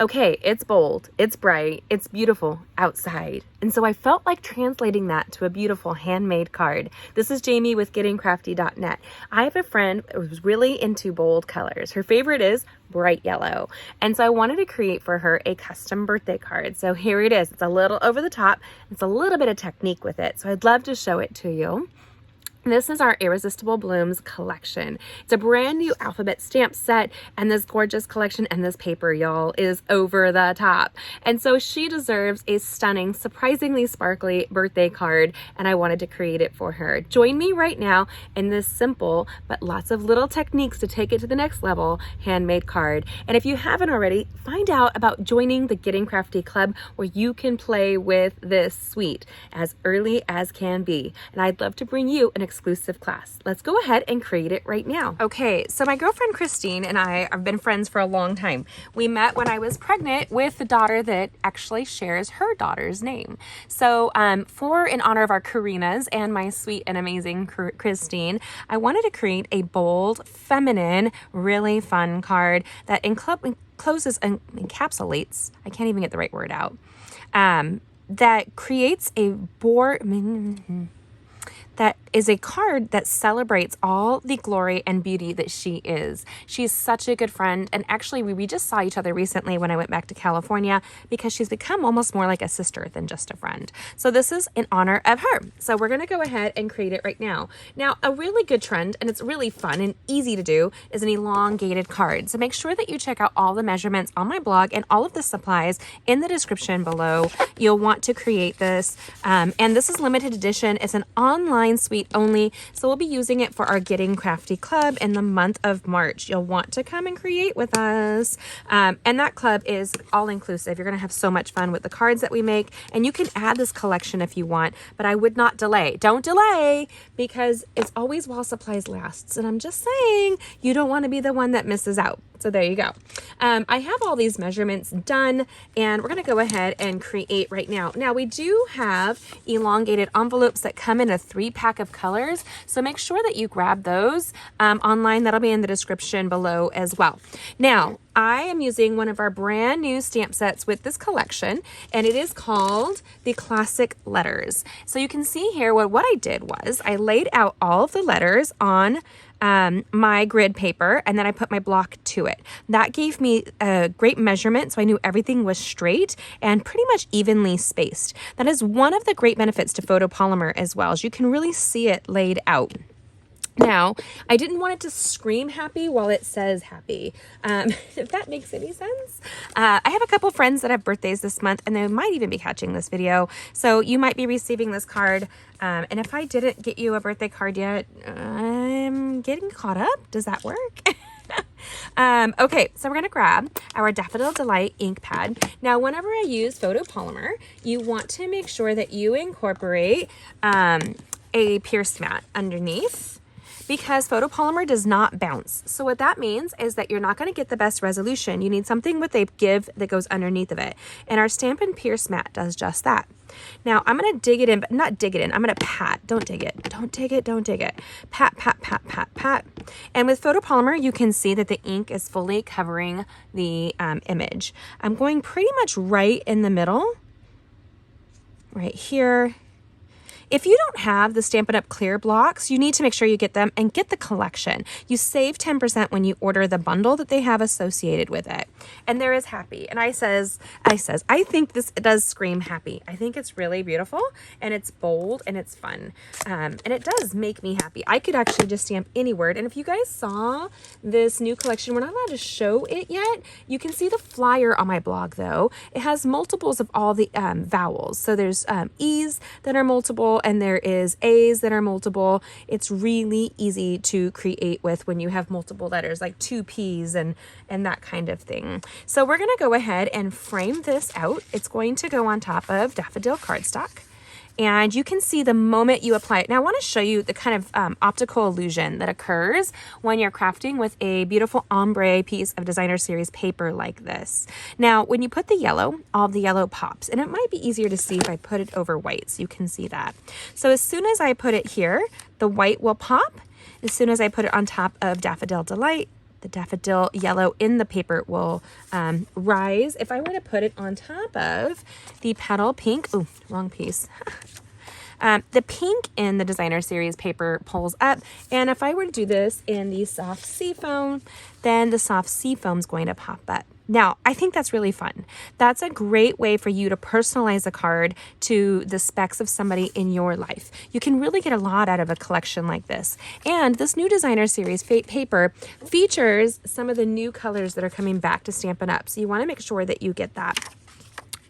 Okay, it's bold, it's bright, it's beautiful outside. And so I felt like translating that to a beautiful handmade card. This is Jamie with gettingcrafty.net. I have a friend who's really into bold colors. Her favorite is bright yellow. And so I wanted to create for her a custom birthday card. So here it is. It's a little over the top. It's a little bit of technique with it. So I'd love to show it to you. This is our Irresistible Blooms collection. It's a brand new alphabet stamp set, and this gorgeous collection and this paper, y'all, is over the top. And so she deserves a stunning, surprisingly sparkly birthday card, and I wanted to create it for her. Join me right now in this simple, but lots of little techniques to take it to the next level, handmade card. And if you haven't already, find out about joining the Getting Crafty Club, where you can play with this suite as early as can be. And I'd love to bring you an exclusive class. Let's go ahead and create it right now. Okay, so my girlfriend Christine and I have been friends for a long time. We met when I was pregnant with the daughter that actually shares her daughter's name. So in honor of our Karinas and my sweet and amazing Christine, I wanted to create a bold, feminine, really fun card that encloses and encapsulates, I can't even get the right word out, that creates that is a card that celebrates all the glory and beauty that she is. She's such a good friend. And actually, we just saw each other recently when I went back to California, because she's become almost more like a sister than just a friend. So this is in honor of her. So we're going to go ahead and create it right now. Now, a really good trend, and it's really fun and easy to do, is an elongated card. So make sure that you check out all the measurements on my blog and all of the supplies in the description below. You'll want to create this. And this is limited edition. It's an online suite only, so we'll be using it for our Getting Crafty Club in the month of March. You'll want to come and create with us, and that club is all inclusive. You're going to have so much fun with the cards that we make, and you can add this collection if you want, but I would not delay. Don't delay, because it's always while supplies lasts, and I'm just saying, you don't want to be the one that misses out. So there you go. I have all these measurements done, and we're going to go ahead and create right now. Now, we do have elongated envelopes that come in a 3-pack of colors, so make sure that you grab those online. That'll be in the description below as well. Now, I am using one of our brand new stamp sets with this collection, and it is called the Classic Letters. So you can see here what I did was I laid out all of the letters on my grid paper, and then I put my block to it. That gave me a great measurement, so I knew everything was straight and pretty much evenly spaced. That is one of the great benefits to photopolymer as well, as you can really see it laid out. Now, I didn't want it to scream happy while it says happy, if that makes any sense. I have a couple friends that have birthdays this month, and they might even be catching this video, so you might be receiving this card. And if I didn't get you a birthday card yet, I'm getting caught up. Does that work? Okay, so we're going to grab our Daffodil Delight ink pad. Now, whenever I use photopolymer, you want to make sure that you incorporate a pierced mat underneath, because photopolymer does not bounce. So what that means is that you're not going to get the best resolution. You need something with a give that goes underneath of it. And our Stampin' Pierce mat does just that. Now, I'm going to dig it in, but not dig it in. I'm going to pat. Don't dig it. Don't dig it. Don't dig it. Pat, pat, pat, pat, pat. And with photopolymer, you can see that the ink is fully covering the image. I'm going pretty much right in the middle, right here. If you don't have the Stampin' Up! Clear blocks, you need to make sure you get them and get the collection. You save 10% when you order the bundle that they have associated with it. And there is happy. And I think this does scream happy. I think it's really beautiful, and it's bold, and it's fun. And it does make me happy. I could actually just stamp any word. And if you guys saw this new collection, we're not allowed to show it yet. You can see the flyer on my blog, though. It has multiples of all the vowels. So there's E's that are multiple, and there is A's that are multiple. It's really easy to create with when you have multiple letters, like 2 P's and that kind of thing. So we're going to go ahead and frame this out. It's going to go on top of daffodil cardstock. And you can see the moment you apply it. Now I want to show you the kind of optical illusion that occurs when you're crafting with a beautiful ombre piece of designer series paper like this. Now, when you put the yellow, all the yellow pops, and it might be easier to see if I put it over white, so you can see that. So as soon as I put it here, the white will pop. As soon as I put it on top of Daffodil Delight, the daffodil yellow in the paper will rise. If I were to put it on top of the petal pink, oh, wrong piece. The pink in the designer series paper pulls up, and if I were to do this in the soft sea foam, then the soft sea foam is going to pop up. Now, I think that's really fun. That's a great way for you to personalize a card to the specs of somebody in your life. You can really get a lot out of a collection like this. And this new designer series paper features some of the new colors that are coming back to Stampin' Up. So you want to make sure that you get that.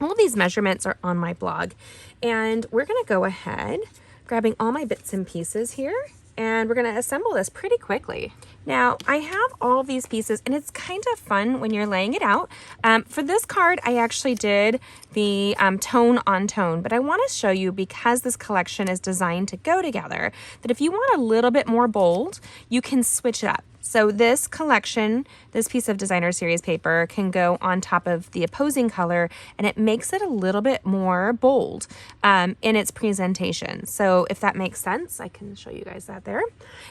All of these measurements are on my blog, and we're going to go ahead grabbing all my bits and pieces here, and we're going to assemble this pretty quickly. Now, I have all of these pieces, and it's kind of fun when you're laying it out. For this card, I actually did the tone on tone, but I want to show you, because this collection is designed to go together, that if you want a little bit more bold, you can switch it up. So this collection, this piece of designer series paper can go on top of the opposing color, and it makes it a little bit more bold in its presentation. So if that makes sense, I can show you guys that there.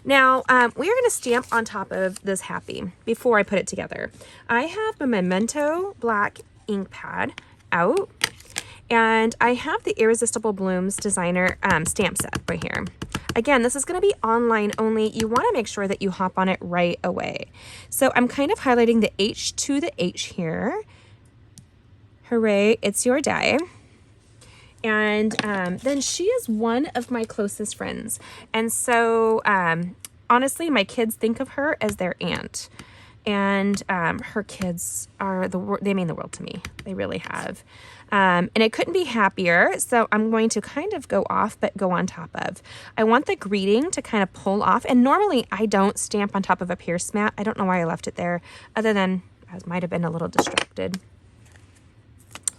Now, we are going to stamp on top of this happy before I put it together. I have a Memento black ink pad out, and I have the Irresistible Blooms designer stamp set right here. Again, this is going to be online only. You want to make sure that you hop on it right away. So I'm kind of highlighting the H to the H here. Hooray, it's your day. And then she is one of my closest friends. And so honestly, my kids think of her as their aunt. And her kids are they mean the world to me. They really have. And it couldn't be happier. So I'm going to kind of go off, but go on top of. I want the greeting to kind of pull off. And normally I don't stamp on top of a pierce mat. I don't know why I left it there, other than I might have been a little distracted.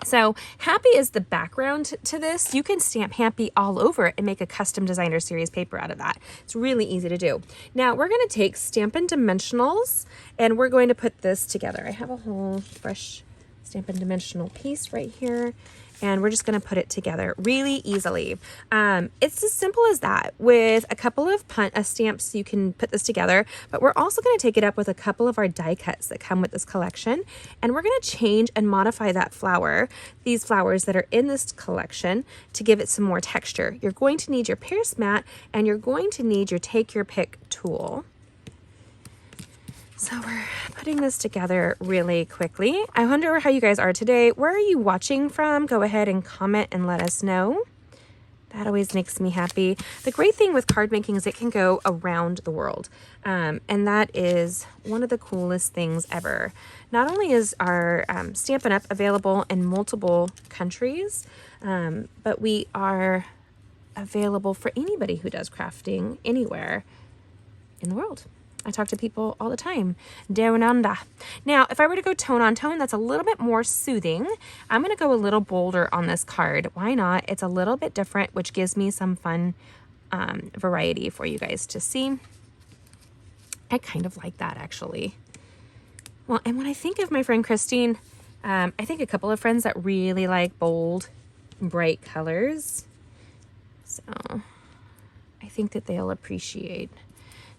So happy is the background to this. You can stamp happy all over it and make a custom designer series paper out of that. It's really easy to do. Now we're going to take Stampin' Dimensionals, and we're going to put this together. I have a whole fresh Stampin' Dimensional piece right here, and we're just going to put it together really easily. It's as simple as that. With a couple of stamps, you can put this together, but we're also going to take it up with a couple of our die cuts that come with this collection, and we're going to change and modify that flower, these flowers that are in this collection, to give it some more texture. You're going to need your pierce mat, and you're going to need your take your pick tool. So we're putting this together really quickly. I wonder how you guys are today. Where are you watching from? Go ahead and comment and let us know. That always makes me happy. The great thing with card making is it can go around the world. And that is one of the coolest things ever. Not only is our Stampin' Up! Available in multiple countries, but we are available for anybody who does crafting anywhere in the world. I talk to people all the time, down under. Now, if I were to go tone on tone, that's a little bit more soothing. I'm going to go a little bolder on this card. Why not? It's a little bit different, which gives me some fun variety for you guys to see. I kind of like that, actually. Well, and when I think of my friend Christine, I think a couple of friends that really like bold, bright colors. So I think that they'll appreciate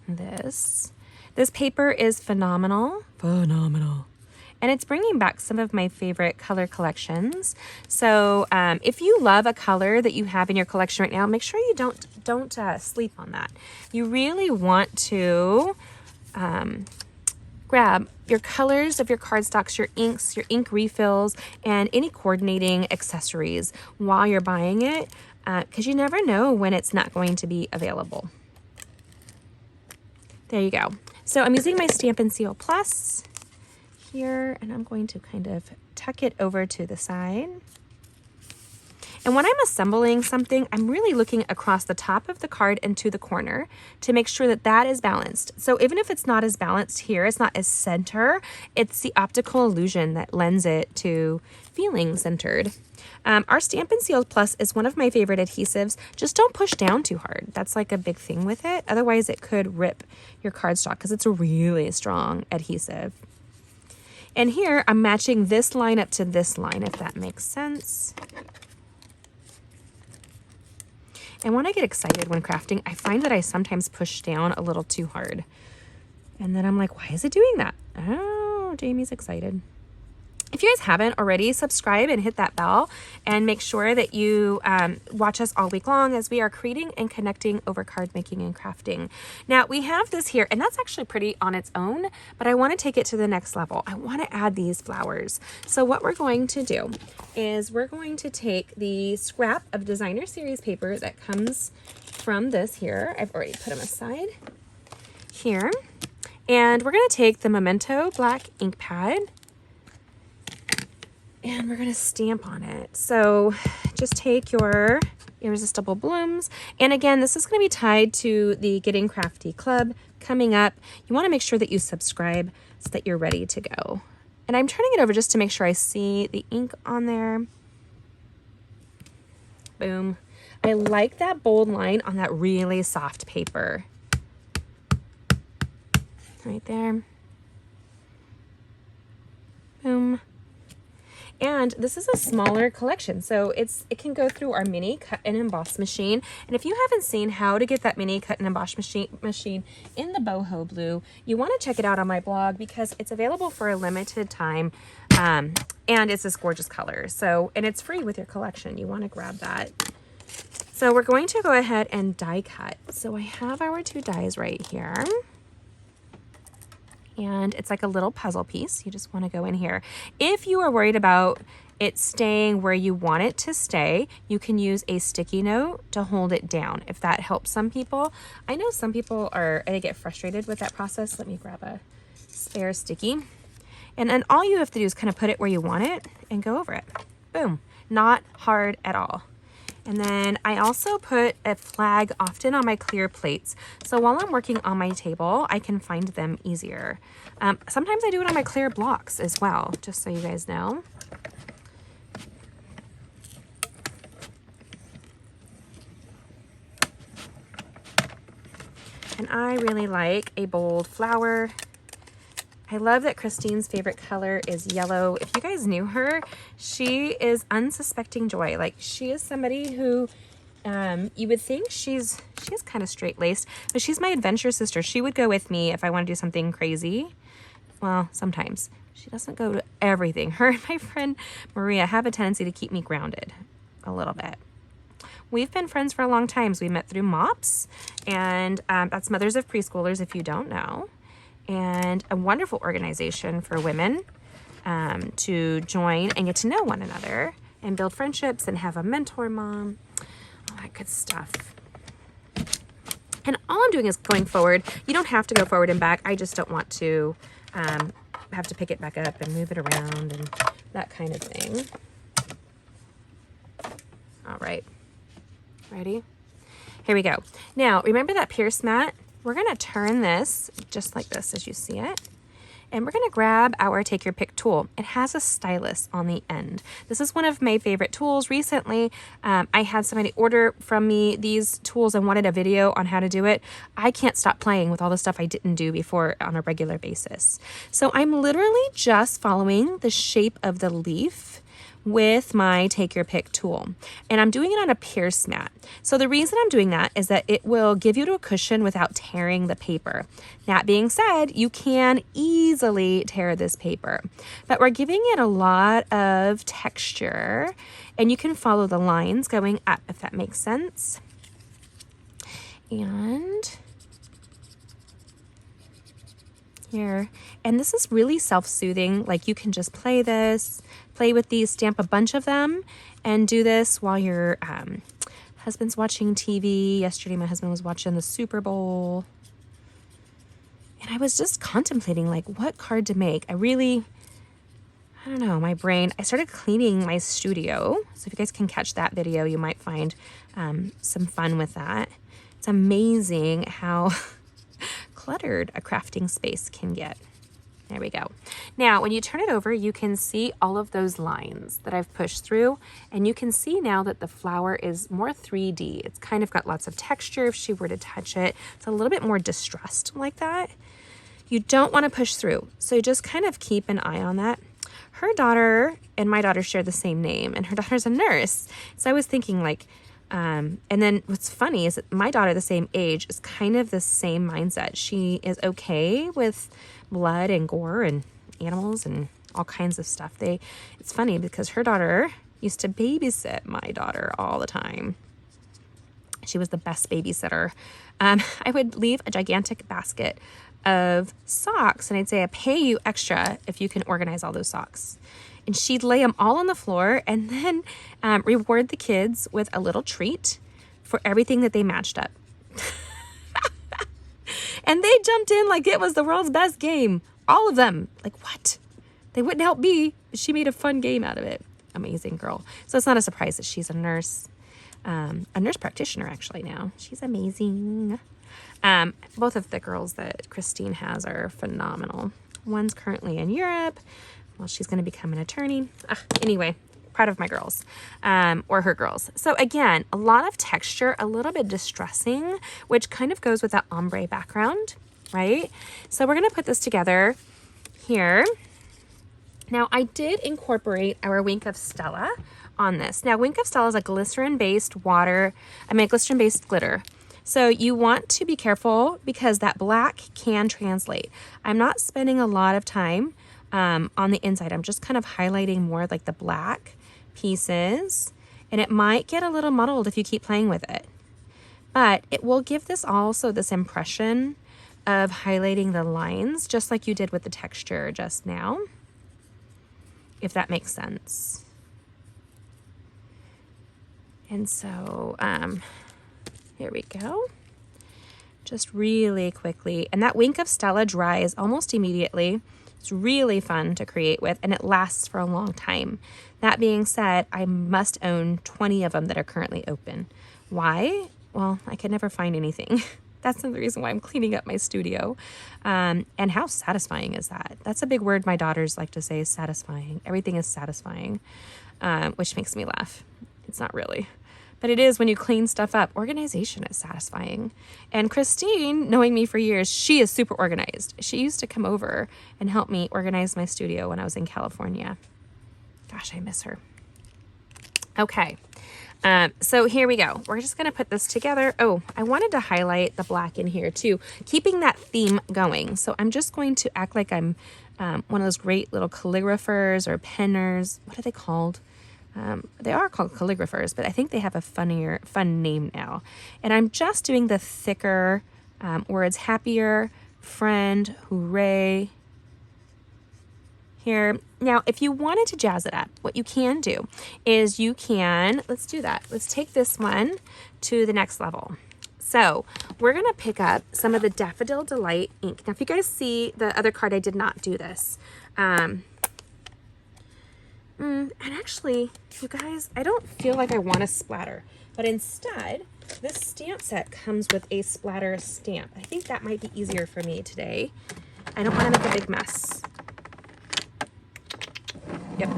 this. This paper is phenomenal. And it's bringing back some of my favorite color collections. So if you love a color that you have in your collection right now, make sure you don't sleep on that. You really want to grab your colors of your cardstocks, your inks, your ink refills, and any coordinating accessories while you're buying it, because you never know when it's not going to be available. There you go. So I'm using my Stampin' Seal Plus here, and I'm going to kind of tuck it over to the side. And when I'm assembling something, I'm really looking across the top of the card and to the corner to make sure that that is balanced. So even if it's not as balanced here, it's not as center, it's the optical illusion that lends it to feeling centered. Our Stampin' Seal Plus is one of my favorite adhesives. Just don't push down too hard. That's like a big thing with it. Otherwise it could rip your cardstock because it's a really strong adhesive. And here I'm matching this line up to this line, if that makes sense. And when I get excited when crafting, I find that I sometimes push down a little too hard. And then I'm like, why is it doing that? Oh, Jamie's excited. If you guys haven't already, subscribe and hit that bell and make sure that you watch us all week long as we are creating and connecting over card making and crafting. Now we have this here, and that's actually pretty on its own, but I want to take it to the next level. I want to add these flowers. So what we're going to do is we're going to take the scrap of designer series paper that comes from this here. I've already put them aside here. And we're going to take the Memento black ink pad and we're going to stamp on it. So just take your Irresistible blooms. And again, this is going to be tied to the Getting Crafty Club coming up. You want to make sure that you subscribe so that you're ready to go. And I'm turning it over just to make sure I see the ink on there. Boom. I like that bold line on that really soft paper. Right there. Boom. And this is a smaller collection, so it can go through our mini cut and emboss machine. And if you haven't seen how to get that mini cut and emboss machine in the boho blue, you want to check it out on my blog because it's available for a limited time, and it's this gorgeous color. So, and it's free with your collection. You want to grab that. So we're going to go ahead and die cut. So I have our two dies right here. And it's like a little puzzle piece. You just want to go in here. If you are worried about it staying where you want it to stay, you can use a sticky note to hold it down, if that helps some people. I know some people they get frustrated with that process. Let me grab a spare sticky. And then all you have to do is kind of put it where you want it and go over it. Boom. Not hard at all. And then I also put a flag often on my clear plates. So while I'm working on my table, I can find them easier. Sometimes I do it on my clear blocks as well, just so you guys know. And I really like a bold flower. I love that Christine's favorite color is yellow. If you guys knew her, she is unsuspecting joy. Like, she is somebody who you would think she's kind of straight-laced, but she's my adventure sister. She would go with me if I want to do something crazy. Well, sometimes. She doesn't go to everything. Her and my friend Maria have a tendency to keep me grounded a little bit. We've been friends for a long time. So we met through MOPS, and that's Mothers of Preschoolers, if you don't know. And a wonderful organization for women to join and get to know one another and build friendships and have a mentor mom, all that good stuff. And all I'm doing is going forward. You don't have to go forward and back. I just don't want to have to pick it back up and move it around and that kind of thing. All right, ready? Here we go. Now, remember that Pierce mat? We're going to turn this just like this as you see it. And we're going to grab our Take Your Pick tool. It has a stylus on the end. This is one of my favorite tools. Recently, I had somebody order from me these tools and wanted a video on how to do it. I can't stop playing with all the stuff I didn't do before on a regular basis. So I'm literally just following the shape of the leaf with my Take Your Pick tool. And I'm doing it on a Pierce mat. So the reason I'm doing that is that it will give you a cushion without tearing the paper. That being said, you can easily tear this paper, but we're giving it a lot of texture, and you can follow the lines going up, if that makes sense. And here, and this is really self-soothing. Like, you can just play with these, stamp a bunch of them, and do this while your husband's watching TV. Yesterday, my husband was watching the Super Bowl, and I was just contemplating, like, what card to make. I don't know, my brain, I started cleaning my studio. So if you guys can catch that video, you might find some fun with that. It's amazing how cluttered a crafting space can get. There we go. Now, when you turn it over, you can see all of those lines that I've pushed through, and you can see now that the flower is more 3D. It's kind of got lots of texture if she were to touch it. It's a little bit more distressed like that. You don't want to push through, so you just kind of keep an eye on that. Her daughter and my daughter share the same name, and her daughter's a nurse. So I was thinking, like, And then what's funny is that my daughter, the same age, is kind of the same mindset. She is okay with blood and gore and animals and all kinds of stuff. It's funny because her daughter used to babysit my daughter all the time. She was the best babysitter. I would leave a gigantic basket of socks and I'd say, I pay you extra if you can organize all those socks. And she'd lay them all on the floor and then reward the kids with a little treat for everything that they matched up. And they jumped in like it was the world's best game. All of them. Like, what? They wouldn't help me, but she made a fun game out of it. Amazing girl. So it's not a surprise that she's a nurse practitioner actually now. She's amazing. Both of the girls that Christine has are phenomenal. One's currently in Europe. Well, she's going to become an attorney. Anyway, proud of my girls, or her girls. So again, a lot of texture, a little bit distressing, which kind of goes with that ombre background, right? So we're going to put this together here. Now I did incorporate our Wink of Stella on this. Now Wink of Stella is a glycerin-based glycerin-based glitter. So you want to be careful because that black can translate. I'm not spending a lot of time on the inside. I'm just kind of highlighting more like the black pieces, and it might get a little muddled if you keep playing with it. But it will give this also this impression of highlighting the lines, just like you did with the texture just now, if that makes sense. And so here we go. Just really quickly. And that Wink of Stella dries almost immediately. It's really fun to create with, and it lasts for a long time. That being said, I must own 20 of them that are currently open. Why? Well, I could never find anything. That's the reason why I'm cleaning up my studio. And how satisfying is that? That's a big word my daughters like to say, is satisfying. Everything is satisfying, which makes me laugh. It's not really. But it is when you clean stuff up. Organization is satisfying. And Christine, knowing me for years, she is super organized. She used to come over and help me organize my studio when I was in California. Gosh, I miss her. Okay. So here we go. We're just going to put this together. Oh, I wanted to highlight the black in here too, keeping that theme going. So I'm just going to act like I'm one of those great little calligraphers or penners. What are they called? They are called calligraphers, but I think they have a fun name now. And I'm just doing the thicker words, happier, friend, hooray, here. Now, if you wanted to jazz it up, what you can do is let's do that. Let's take this one to the next level. So we're going to pick up some of the Daffodil Delight ink. Now, if you guys see the other card, I did not do this. And actually, you guys, I don't feel like I want to splatter, but instead, this stamp set comes with a splatter stamp. I think that might be easier for me today. I don't want to make a big mess. Yep.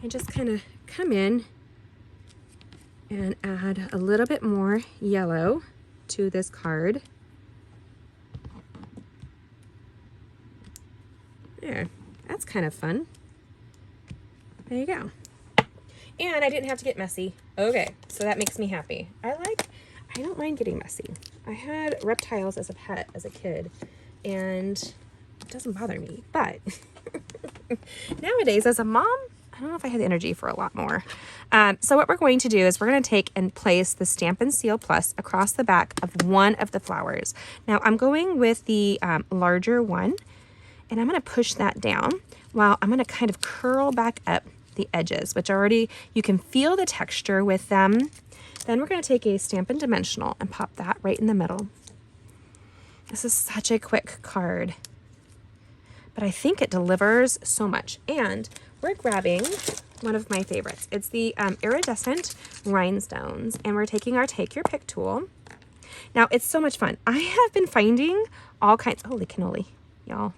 I just kind of come in and add a little bit more yellow to this card. There, that's kind of fun. There you go. And I didn't have to get messy. Okay, so that makes me happy. I don't mind getting messy. I had reptiles as a pet as a kid, and it doesn't bother me. But nowadays, as a mom, I don't know if I had the energy for a lot more. So what we're going to do is we're going to take and place the Stampin' Seal Plus across the back of one of the flowers. Now, I'm going with the larger one, and I'm going to push that down while I'm going to kind of curl back up the edges, which already, you can feel the texture with them. Then we're going to take a Stampin' Dimensional and pop that right in the middle. This is such a quick card, but I think it delivers so much. And we're grabbing one of my favorites. It's the Iridescent Rhinestones, and we're taking our Take Your Pick tool. Now, it's so much fun. I have been finding all kinds, holy cannoli, y'all.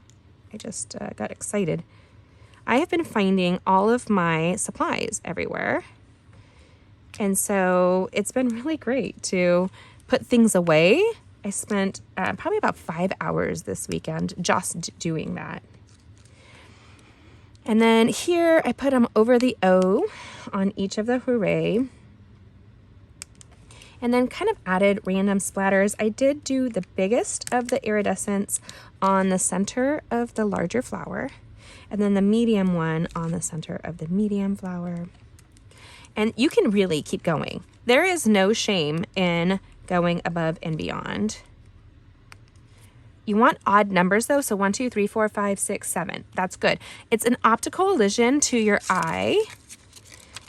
I just got excited. I have been finding all of my supplies everywhere. And so it's been really great to put things away. I spent probably about 5 hours this weekend just doing that. And then here I put them over the O on each of the hooray. And then kind of added random splatters. I did do the biggest of the iridescence on the center of the larger flower, and then the medium one on the center of the medium flower. And you can really keep going. There is no shame in going above and beyond. You want odd numbers though, so 1, 2, 3, 4, 5, 6, 7. That's good. It's an optical illusion to your eye.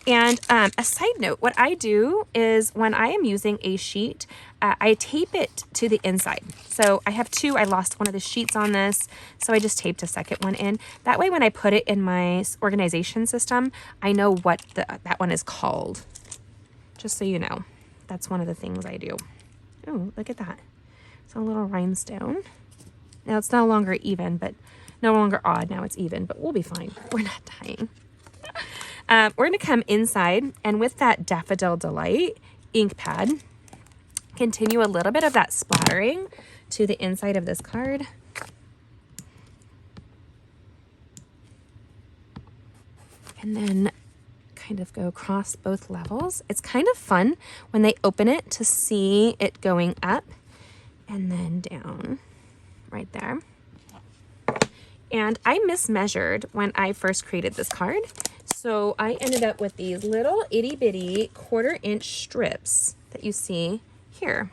And a side note, what I do is when I am using a sheet, I tape it to the inside. So I have two. I lost one of the sheets on this, so I just taped a second one in. That way when I put it in my organization system, I know what that one is called. Just so you know, that's one of the things I do. Oh, look at that. It's a little rhinestone. Now it's no longer even, but no longer odd. Now it's even, but we'll be fine. We're not dying. We're going to come inside, and with that Daffodil Delight ink pad, continue a little bit of that splattering to the inside of this card. And then kind of go across both levels. It's kind of fun when they open it to see it going up and then down right there. And I mismeasured when I first created this card. So I ended up with these little itty bitty 1/4 inch strips that you see here,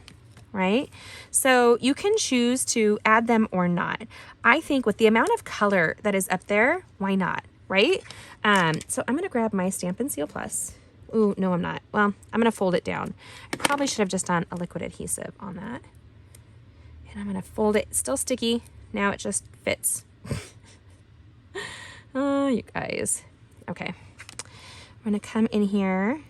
right? So you can choose to add them or not. I think with the amount of color that is up there, why not, right? So I'm gonna grab my Stampin' Seal Plus. Ooh, no, I'm not. Well, I'm gonna fold it down. I probably should have just done a liquid adhesive on that. And I'm gonna fold it, it's still sticky. Now it just fits. Oh, you guys. Okay, I'm gonna come in here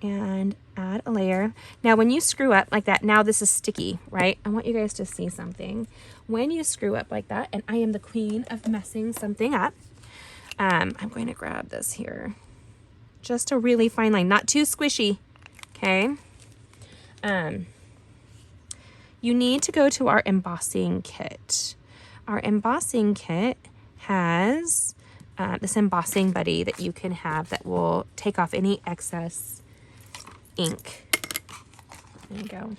and add a layer. Now, when you screw up like that, now this is sticky, right? I want you guys to see something. When you screw up like that, and I am the queen of messing something up, I'm going to grab this here. Just a really fine line, not too squishy, okay? You need to go to our embossing kit. Our embossing kit has this embossing buddy that you can have that will take off any excess ink. There you go.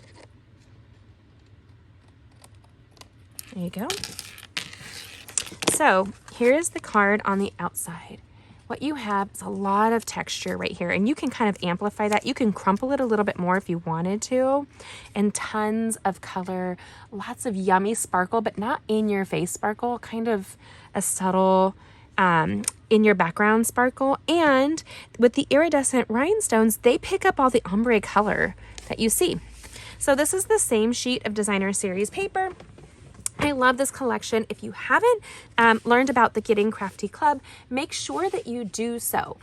There you go. So here's the card on the outside. What you have is a lot of texture right here, and you can kind of amplify that. You can crumple it a little bit more if you wanted to, and tons of color, lots of yummy sparkle, but not in your face sparkle, kind of a subtle in your background sparkle. And with the iridescent rhinestones, they pick up all the ombre color that you see. So this is the same sheet of designer series paper. I love this collection. If you haven't learned about the Getting Crafty Club, make sure that you do so.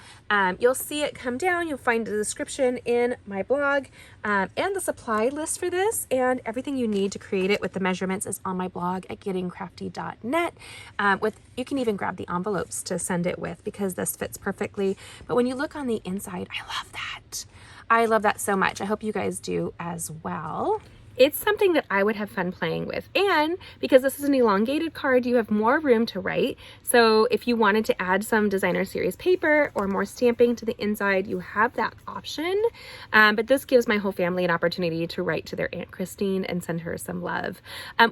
You'll see it come down. You'll find the description in my blog and the supply list for this, and everything you need to create it with the measurements is on my blog at gettingcrafty.net. You can even grab the envelopes to send it with because this fits perfectly. But when you look on the inside, I love that. I love that so much. I hope you guys do as well. It's something that I would have fun playing with. And because this is an elongated card, you have more room to write. So if you wanted to add some designer series paper or more stamping to the inside, you have that option. But this gives my whole family an opportunity to write to their Aunt Christine and send her some love.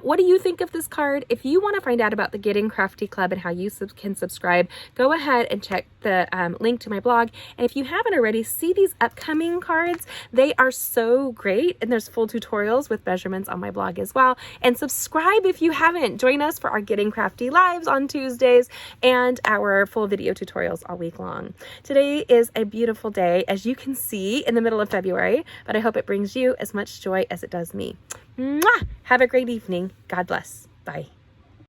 What do you think of this card? If you want to find out about the Getting Crafty Club and how you can subscribe, go ahead and check the link to my blog. And if you haven't already, see these upcoming cards. They are so great, and there's full tutorials with measurements on my blog as well. And subscribe if you haven't. Join us for our Getting Crafty lives on Tuesdays and our full video tutorials all week long. Today is a beautiful day, as you can see, in the middle of February, but I hope it brings you as much joy as it does me. Mwah! Have a great evening. God bless. Bye.